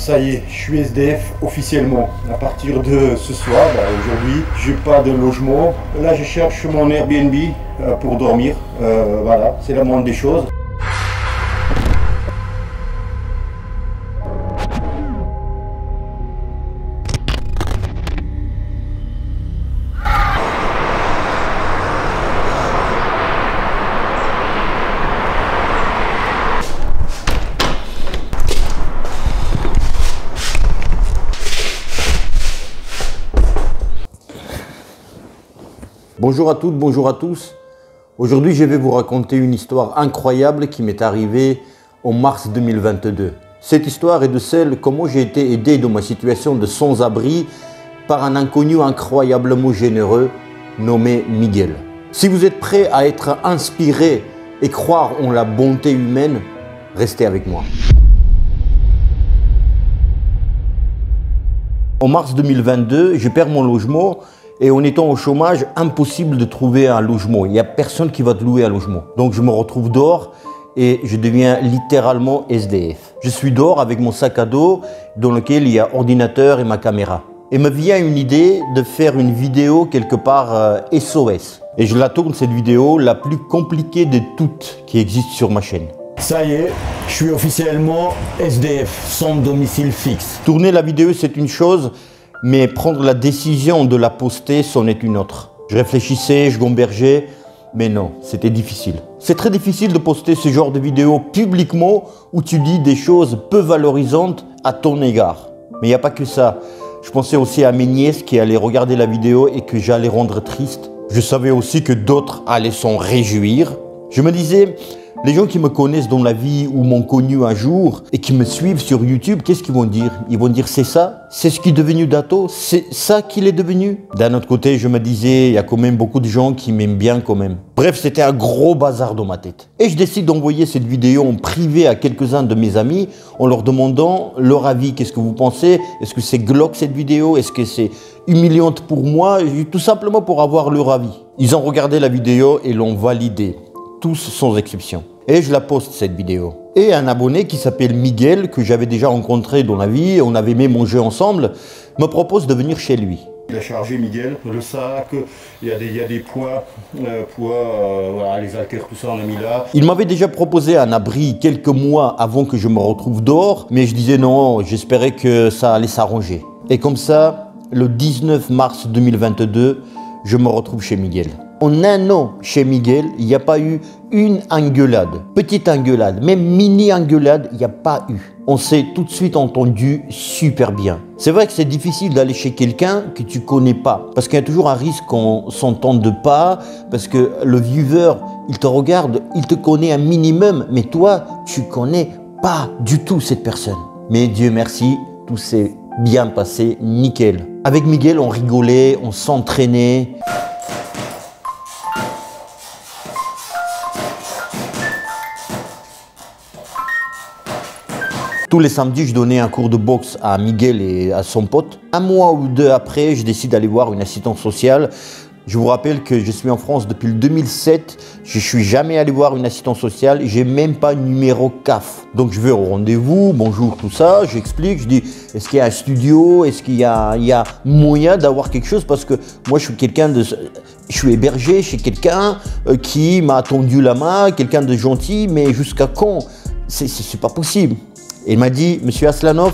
Ça y est, je suis SDF officiellement. À partir de ce soir, aujourd'hui, j'ai pas de logement. Là, je cherche mon Airbnb pour dormir. Voilà, c'est la moindre des choses. Bonjour à toutes, bonjour à tous. Aujourd'hui, je vais vous raconter une histoire incroyable qui m'est arrivée en mars 2022. Cette histoire est de celle comment j'ai été aidé dans ma situation de sans-abri par un inconnu incroyablement généreux nommé Miguel. Si vous êtes prêts à être inspiré et croire en la bonté humaine, restez avec moi. En mars 2022, je perds mon logement. Et en étant au chômage, impossible de trouver un logement. Il n'y a personne qui va te louer un logement. Donc je me retrouve dehors et je deviens littéralement SDF. Je suis dehors avec mon sac à dos dans lequel il y a ordinateur et ma caméra. Et me vient une idée de faire une vidéo quelque part SOS. Et je la tourne, cette vidéo, la plus compliquée de toutes qui existe sur ma chaîne. Ça y est, je suis officiellement SDF, sans domicile fixe. Tourner la vidéo, c'est une chose. Mais prendre la décision de la poster, c'en est une autre. Je réfléchissais, je gambergeais, mais non, c'était difficile. C'est très difficile de poster ce genre de vidéo publiquement où tu dis des choses peu valorisantes à ton égard. Mais il n'y a pas que ça. Je pensais aussi à mes nièces qui allaient regarder la vidéo et que j'allais rendre triste. Je savais aussi que d'autres allaient s'en réjouir. Je me disais, les gens qui me connaissent dans la vie ou m'ont connu un jour et qui me suivent sur YouTube, qu'est-ce qu'ils vont dire? Ils vont dire c'est ça? C'est ce qui est devenu Dato? C'est ça qu'il est devenu? D'un autre côté, je me disais, il y a quand même beaucoup de gens qui m'aiment bien quand même. Bref, c'était un gros bazar dans ma tête. Et je décide d'envoyer cette vidéo en privé à quelques-uns de mes amis en leur demandant leur avis. Qu'est-ce que vous pensez? Est-ce que c'est glauque cette vidéo? Est-ce que c'est humiliante pour moi? Tout simplement pour avoir leur avis. Ils ont regardé la vidéo et l'ont validée. Tous sans exception. Et je la poste cette vidéo. Et un abonné qui s'appelle Miguel, que j'avais déjà rencontré dans la vie, on avait même mangé ensemble, me propose de venir chez lui. Il a chargé Miguel, le sac, il y a des poids, voilà, les haltères, tout ça on a mis là. Il m'avait déjà proposé un abri quelques mois avant que je me retrouve dehors, mais je disais non, j'espérais que ça allait s'arranger. Et comme ça, le 19 mars 2022, je me retrouve chez Miguel. En un an, chez Miguel, il n'y a pas eu une engueulade. Petite engueulade, même mini engueulade, il n'y a pas eu. On s'est tout de suite entendu super bien. C'est vrai que c'est difficile d'aller chez quelqu'un que tu connais pas. Parce qu'il y a toujours un risque qu'on s'entende pas. Parce que le viewer, il te regarde, il te connaît un minimum. Mais toi, tu connais pas du tout cette personne. Mais Dieu merci, tout s'est bien passé, nickel. Avec Miguel, on rigolait, on s'entraînait. Tous les samedis, je donnais un cours de boxe à Miguel et à son pote. Un mois ou deux après, je décide d'aller voir une assistante sociale. Je vous rappelle que je suis en France depuis le 2007. Je ne suis jamais allé voir une assistante sociale. J'ai même pas de numéro CAF. Donc je vais au rendez-vous, bonjour, tout ça. J'explique, je dis, est-ce qu'il y a un studio? Est-ce qu'il y a moyen d'avoir quelque chose? Parce que moi, je suis quelqu'un de... Je suis hébergé chez quelqu'un qui m'a tendu la main, quelqu'un de gentil, mais jusqu'à quand? C'est pas possible. Et il m'a dit, monsieur Aslanov,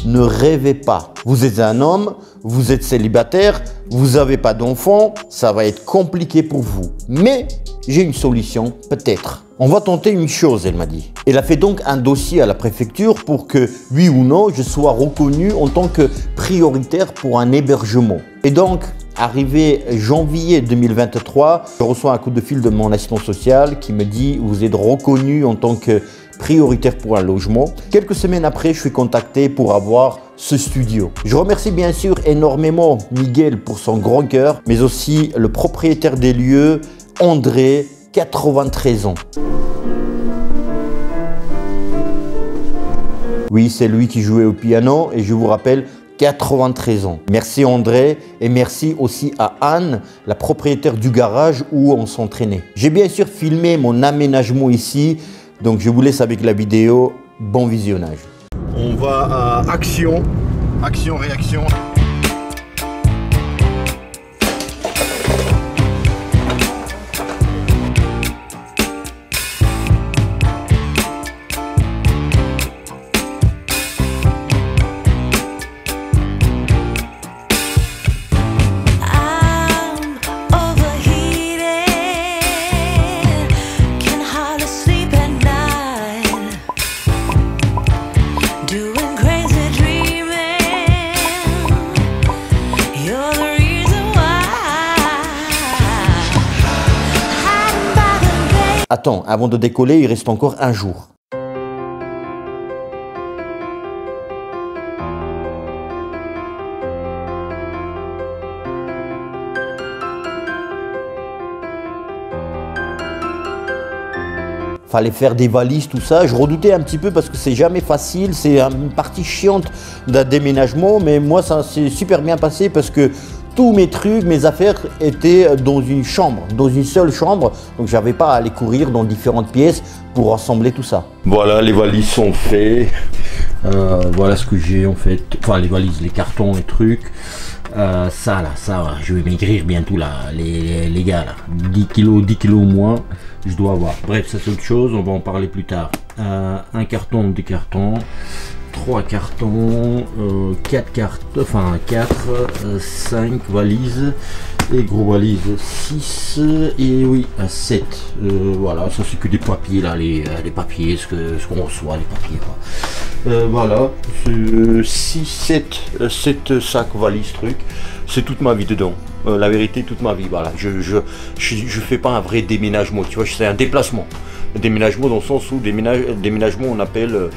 ne rêvez pas. Vous êtes un homme, vous êtes célibataire, vous n'avez pas d'enfant, ça va être compliqué pour vous. Mais j'ai une solution, peut-être. On va tenter une chose, elle m'a dit. Elle a fait donc un dossier à la préfecture pour que, oui ou non, je sois reconnu en tant que prioritaire pour un hébergement. Et donc, arrivé janvier 2023, je reçois un coup de fil de mon assistant social qui me dit, vous êtes reconnu en tant que prioritaire pour un logement. Quelques semaines après, je suis contacté pour avoir ce studio. Je remercie bien sûr énormément Miguel pour son grand cœur, mais aussi le propriétaire des lieux, André, 93 ans. Oui, c'est lui qui jouait au piano et je vous rappelle, 93 ans. Merci André et merci aussi à Anne, la propriétaire du garage où on s'entraînait. J'ai bien sûr filmé mon aménagement ici, donc je vous laisse avec la vidéo. Bon visionnage. On on va à action, réaction. Attends, avant de décoller, il reste encore un jour. Fallait faire des valises, tout ça. Je redoutais un petit peu parce que c'est jamais facile, c'est une partie chiante d'un déménagement, mais moi ça s'est super bien passé parce que tous mes trucs, mes affaires étaient dans une chambre, dans une seule chambre, donc j'avais pas à aller courir dans différentes pièces pour assembler tout ça. Voilà, les valises sont faites. Voilà ce que j'ai en fait, enfin les valises, les cartons, les trucs. Ça là, je vais maigrir bientôt là, les gars là, 10 kilos au moins, je dois avoir. Bref, ça c'est autre chose, on va en parler plus tard. Un carton, 2 cartons, 3 cartons, 4 cartons, enfin 4, 5 valises, et gros valises 6, et oui, 7. Voilà, ça c'est que des papiers là, les papiers, ce qu'on reçoit, les papiers quoi. Voilà, 6, 7 sacs valises trucs, c'est toute ma vie dedans. La vérité, toute ma vie, voilà. Je fais pas un vrai déménagement, tu vois, c'est un déplacement. Déménagement dans le sens où déménagement on appelle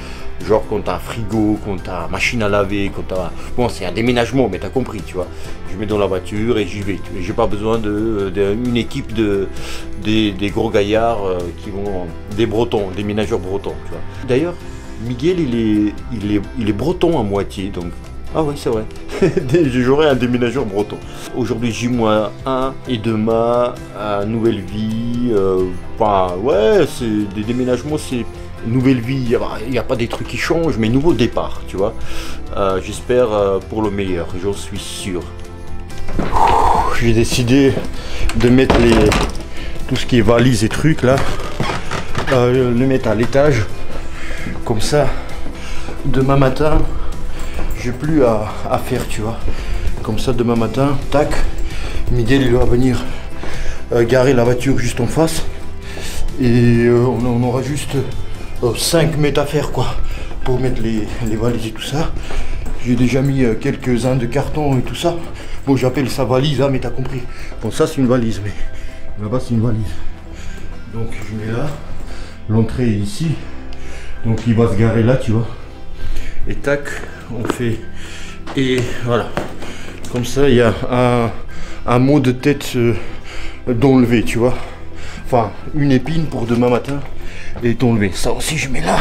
genre quand t'as un frigo, quand t'as machine à laver, quand t'as... Bon, c'est un déménagement, mais t'as compris, tu vois. Je mets dans la voiture et j'y vais. J'ai pas besoin d'une équipe des gros gaillards qui vont... Des bretons, des ménageurs bretons, tu vois. D'ailleurs, Miguel, il est breton à moitié, donc... Ah oui, c'est vrai. J'aurai un déménageur breton. Aujourd'hui, J-1 et demain, nouvelle vie. Enfin, ouais, c'est des déménagements, c'est nouvelle vie. Il n'y a pas des trucs qui changent, mais nouveau départ, tu vois. J'espère pour le meilleur, j'en suis sûr. J'ai décidé de mettre tout ce qui est valises et trucs là, le mettre à l'étage. Comme ça, demain matin, j'ai plus à faire, tu vois. Comme ça, demain matin, tac, Miguel il va venir garer la voiture juste en face. Et on aura juste 5 mètres à faire, quoi, pour mettre les valises et tout ça. J'ai déjà mis quelques-uns de cartons et tout ça. Bon, j'appelle ça valise, hein, mais t'as compris. Bon, ça c'est une valise, mais là-bas c'est une valise. Donc je mets là, l'entrée est ici. Donc il va se garer là, tu vois. Et tac, on fait, et voilà, comme ça il y a un mot de tête d'enlever, tu vois, enfin une épine pour demain matin est enlevé. Ça aussi je mets là.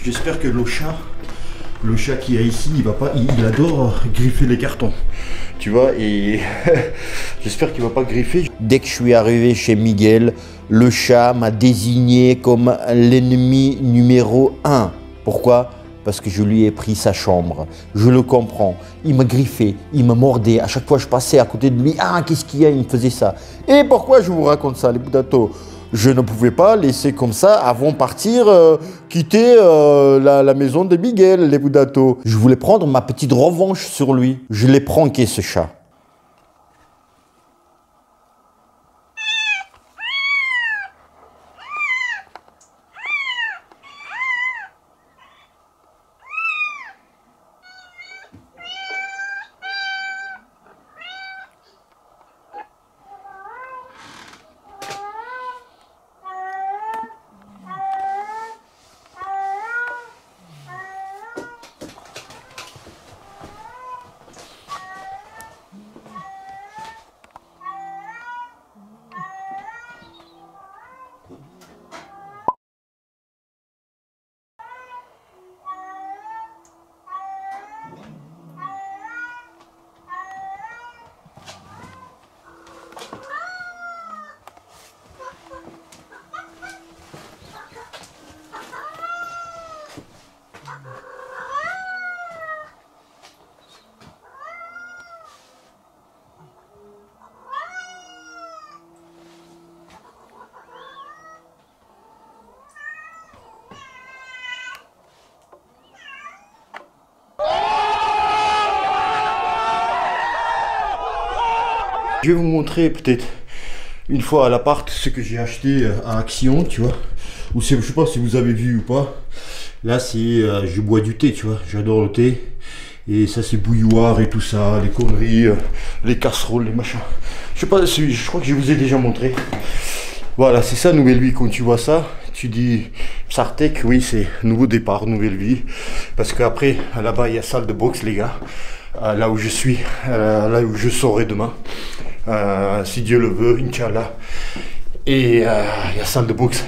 J'espère que le chat qui est ici, il adore griffer les cartons, tu vois, et j'espère qu'il va pas griffer. Dès que je suis arrivé chez Miguel, le chat m'a désigné comme l'ennemi numéro 1. Pourquoi ? Parce que je lui ai pris sa chambre. Je le comprends. Il m'a griffé, il m'a mordé. À chaque fois que je passais à côté de lui, ah, qu'est-ce qu'il y a? Il me faisait ça. Et pourquoi je vous raconte ça, les Boudato? Je ne pouvais pas laisser comme ça avant partir, quitter la maison de Miguel, les Boudato. Je voulais prendre ma petite revanche sur lui. Je l'ai pranké, ce chat. Je vais vous montrer peut-être une fois à l'appart ce que j'ai acheté à Action, tu vois. Ou je sais pas si vous avez vu ou pas. Là c'est, je bois du thé, tu vois. J'adore le thé. Et ça c'est bouilloire et tout ça, les conneries, les casseroles, les machins. Je sais pas, je crois que je vous ai déjà montré. Voilà, c'est ça Nouvelle Vie. Quand tu vois ça, tu dis Psartec, oui c'est nouveau départ, Nouvelle Vie. Parce qu'après, là-bas il y a salle de boxe les gars. Là où je suis, là où je serai demain. Si Dieu le veut, Inch'Allah. Et il y a salle de boxe.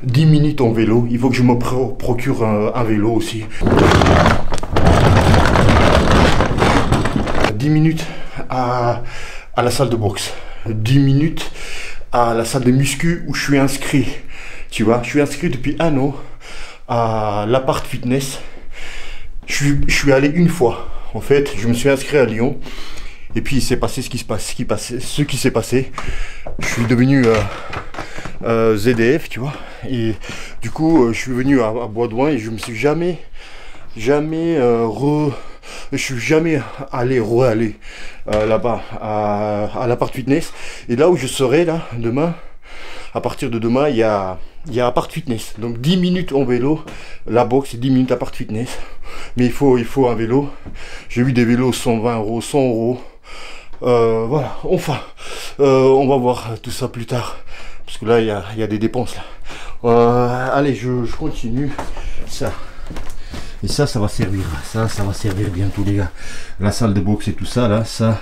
10 minutes en vélo. Il faut que je me procure un vélo aussi. 10 minutes à la salle de boxe. 10 minutes à la salle de muscu où je suis inscrit. Tu vois, je suis inscrit depuis 1 an à l'appart fitness. Je suis allé une fois. En fait, je me suis inscrit à Lyon. Et puis il s'est passé ce qui s'est passé. Je suis devenu ZDF, tu vois. Et du coup, je suis venu à Bois-d'Ouin et je me suis jamais allé là-bas à l'appart fitness. Et là où je serai là demain, à partir de demain, il y a appart fitness. Donc 10 minutes en vélo, la boxe, 10 minutes appart fitness. Mais il faut un vélo. J'ai vu des vélos 120 €, 100 €. Voilà, enfin, on va voir tout ça plus tard. Parce que là, il y a des dépenses là. Allez, je continue. Ça. Et ça va servir. Ça va servir bientôt les gars. La salle de boxe et tout ça là, ça,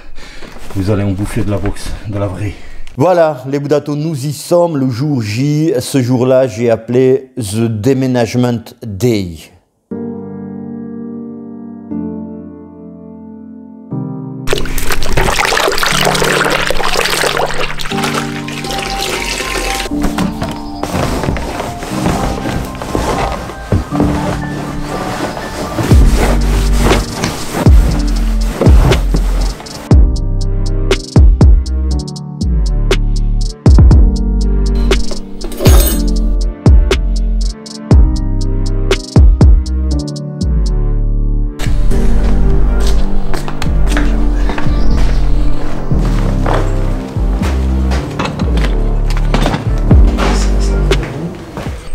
vous allez en bouffer de la boxe, de la vraie. Voilà, les Boudatos, nous y sommes, le jour J. Ce jour-là, j'ai appelé The Déménagement Day.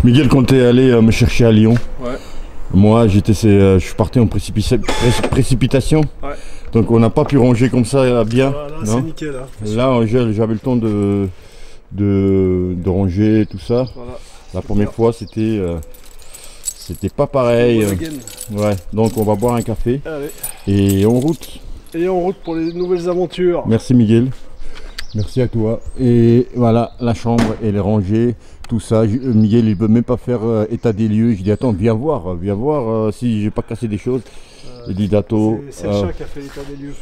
Miguel, quand tu es allé me chercher à Lyon, ouais. Moi je suis parti en précipitation. Ouais. Donc on n'a pas pu ranger comme ça bien. Voilà, là c'est nickel. Hein, là j'avais le temps de ranger tout ça. Voilà. La première fois c'était pas pareil. Ouais, donc on va boire un café. Allez. Et en route. Et en route pour les nouvelles aventures. Merci Miguel. Merci à toi. Et voilà, la chambre elle est rangée, tout ça. Miguel il ne peut même pas faire état des lieux. Je dis attends, viens voir si j'ai pas cassé des choses. Il dit Dato. C'est le chat qui a fait l'état des lieux.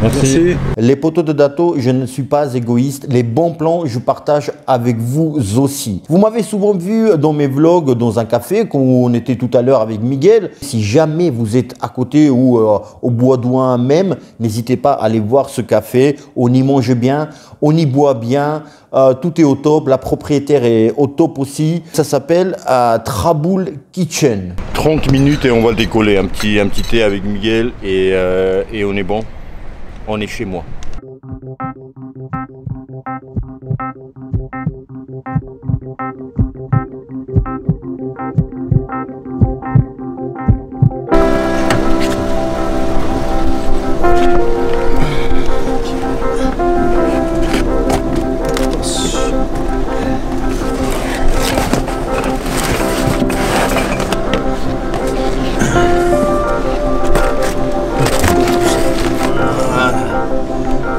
Merci. Les potos de Dato, je ne suis pas égoïste. Les bons plans, je partage avec vous aussi. Vous m'avez souvent vu dans mes vlogs dans un café, quand on était tout à l'heure avec Miguel. Si jamais vous êtes à côté ou au Bois-d'Ouin même, n'hésitez pas à aller voir ce café. On y mange bien, on y boit bien. Tout est au top. La propriétaire est au top aussi. Ça s'appelle Traboul Kitchen. 30 minutes et on va le décoller. Un petit thé avec Miguel et on est bon. On est chez moi.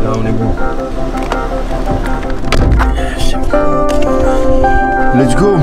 Là on est bon. Let's go.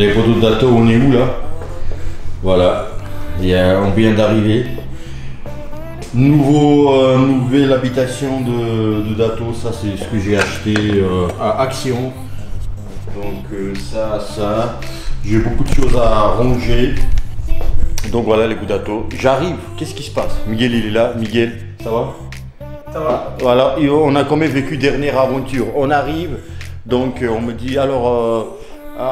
Les poteaux de Dato, on est où là? Voilà, on vient d'arriver. Nouvelle habitation de Dato, ça c'est ce que j'ai acheté à Action. Donc ça, j'ai beaucoup de choses à ranger. Donc voilà les Dato. J'arrive, qu'est-ce qui se passe? Miguel il est là, Miguel, ça va? Ça va. Voilà, et on a quand même vécu dernière aventure. On arrive, donc on me dit alors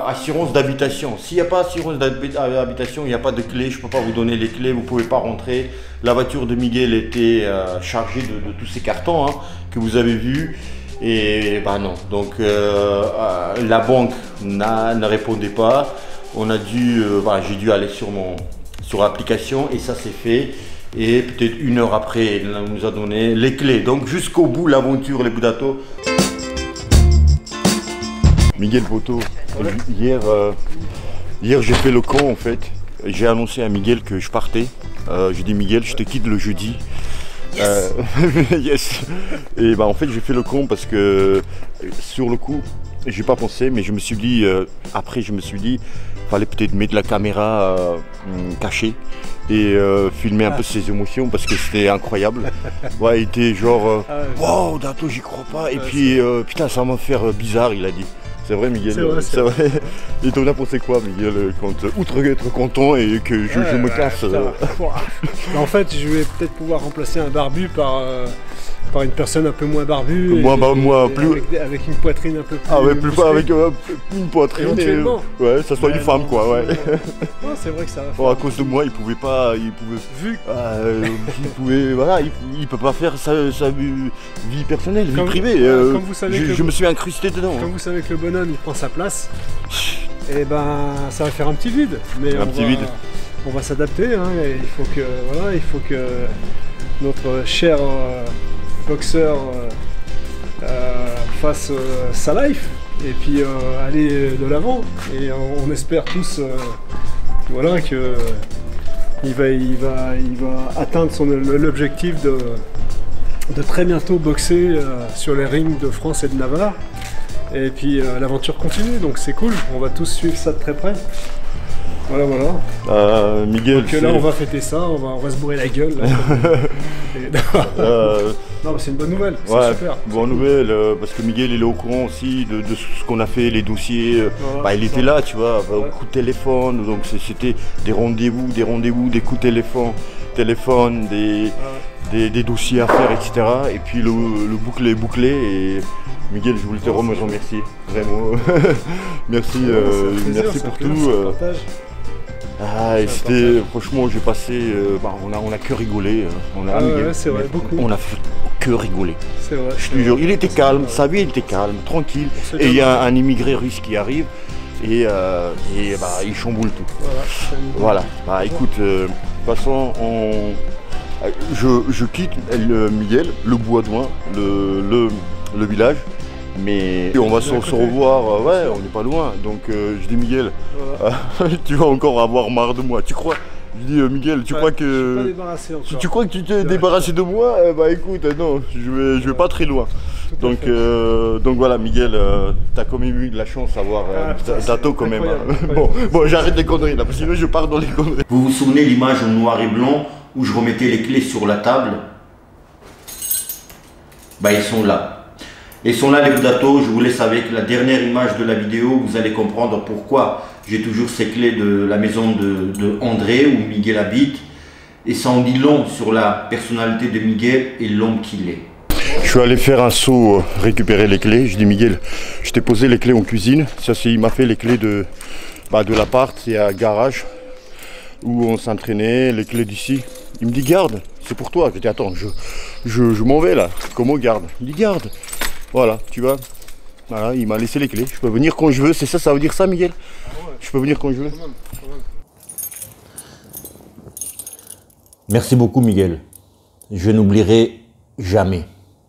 assurance d'habitation. S'il n'y a pas assurance d'habitation, il n'y a pas de clé, je ne peux pas vous donner les clés, vous ne pouvez pas rentrer. La voiture de Miguel était chargée de tous ces cartons que vous avez vus. Et bah non, donc la banque ne répondait pas. On a dû, j'ai dû aller sur l'application et ça s'est fait. Et peut-être 1 heure après, il nous a donné les clés. Donc jusqu'au bout, l'aventure, les Dato. Miguel Poto, hier j'ai fait le con en fait. J'ai annoncé à Miguel que je partais. J'ai dit Miguel, je te quitte le jeudi. Yes. Yes. Et bah en fait j'ai fait le con parce que sur le coup, j'ai pas pensé, mais je me suis dit, après je me suis dit, fallait peut-être mettre la caméra cachée et filmer un peu ses émotions parce que c'était incroyable. Ouais, il était genre, wow, Dato, j'y crois pas. Et puis, putain, ça va me faire bizarre, il a dit. C'est vrai, Miguel. C'est vrai. Et t'en as pensé quoi, Miguel, quand, outre être content et que je me casse En fait, je vais peut-être pouvoir remplacer un barbu par une personne un peu moins barbue. Avec une poitrine un peu plus. Ah ouais, plus pas avec une poitrine. Éventuellement. Ouais, ça soit une femme, quoi, ouais. Non, c'est vrai que ça va faire. Bon, à cause de moi, il pouvait pas. Il peut pas faire sa vie personnelle, vie privée. Comme vous savez je me suis incrusté dedans. Comme vous savez que le bonhomme, il prend sa place. Et ben, ça va faire un petit vide. Mais on va s'adapter. Hein, et il faut que notre cher boxeur fasse sa life et puis aller de l'avant. Et on espère tous que il va atteindre l'objectif de très bientôt boxer sur les rings de France et de Navarre. Et puis l'aventure continue, donc c'est cool, on va tous suivre ça de très près. Voilà. Miguel. Donc là on va fêter ça, on va se bourrer la gueule. Non mais c'est une bonne nouvelle, c'est super. Bonne nouvelle, parce que Miguel il est au courant aussi de ce qu'on a fait, les dossiers. Il était là, tu vois, coup de téléphone, donc c'était des rendez-vous, des coups de téléphone, des dossiers à faire, etc. Et puis le boucle est bouclé et Miguel, je voulais te remercier, vraiment. Merci, merci pour tout. Et c'était, franchement, j'ai passé, on a que rigolé. C'est vrai, beaucoup. On a fait que rigoler. C'est vrai. Je te jure, il était calme, sa vie était calme, tranquille. Et il y a un immigré russe qui arrive et il chamboule tout. Voilà. Écoute, de toute façon, je quitte Miguel, le Bois-d'Oin, le village. Mais on va se revoir, on n'est pas loin. Donc je dis Miguel, tu vas encore avoir marre de moi, tu crois? Je dis Miguel, tu crois que. Tu crois que tu t'es débarrassé de moi? Écoute, non, je vais pas très loin. Donc voilà, Miguel, t'as quand même eu de la chance d'avoir Dato quand même. Bon, j'arrête les conneries là, parce que sinon je pars dans les conneries. Vous vous souvenez l'image en noir et blanc où je remettais les clés sur la table? Ils sont là. Ils sont là les Dato, je vous laisse avec la dernière image de la vidéo, vous allez comprendre pourquoi j'ai toujours ces clés de la maison de André où Miguel habite. Et ça en dit long sur la personnalité de Miguel et l'homme qu'il est. Je suis allé faire un saut, récupérer les clés. Je dis Miguel, je t'ai posé les clés en cuisine. Ça c'est, il m'a fait les clés de l'appart, c'est un garage où on s'entraînait, les clés d'ici. Il me dit garde, c'est pour toi. Je dis attends, je m'en vais là. Comment garde? Il dit garde. Voilà, tu vois. Voilà, il m'a laissé les clés. Je peux venir quand je veux. C'est ça, ça veut dire ça, Miguel? Je peux venir quand je veux. Merci beaucoup, Miguel. Je n'oublierai jamais.